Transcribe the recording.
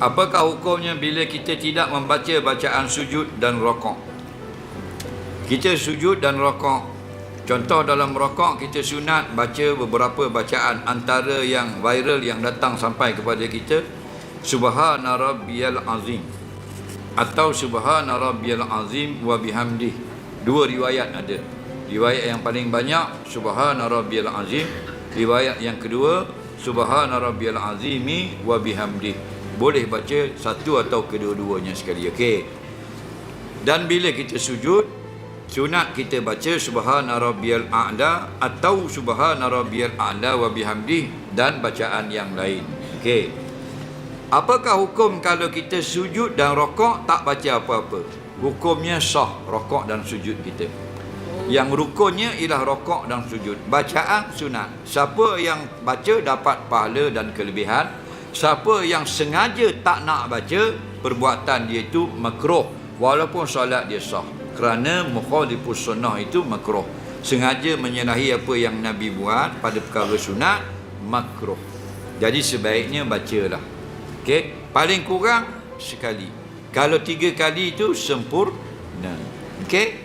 Apakah hukumnya bila kita tidak membaca bacaan sujud dan rokok? Kita sujud dan rokok. Contoh dalam rokok kita sunat baca beberapa bacaan, antara yang viral yang datang sampai kepada kita, Subhana Rabbiyal Azim atau Subhana Rabbiyal Azim wa bihamdih. Dua riwayat ada. Riwayat yang paling banyak Subhana Rabbiyal Azim, riwayat yang kedua Subhana Rabbiyal Azimi wa bihamdih. Boleh baca satu atau kedua-duanya sekali, okey. Dan bila kita sujud, sunat kita baca Subhana Rabbiyal A'la atau Subhana Rabbiyal A'la wa bihamdih dan bacaan yang lain. Okey. Apakah hukum kalau kita sujud dan rokok tak baca apa-apa? Hukumnya sah rokok dan sujud kita. Yang rukunnya ialah rokok dan sujud. Bacaan sunat. Siapa yang baca dapat pahala dan kelebihan. Siapa yang sengaja tak nak baca, perbuatan dia itu makruh, walaupun solat dia sah. Kerana mukhalifus sunnah itu makruh. Sengaja menyalahi apa yang Nabi buat pada perkara sunat, makruh. Jadi sebaiknya bacalah. Okey, paling kurang sekali. Kalau 3 kali itu sempurna. Okey.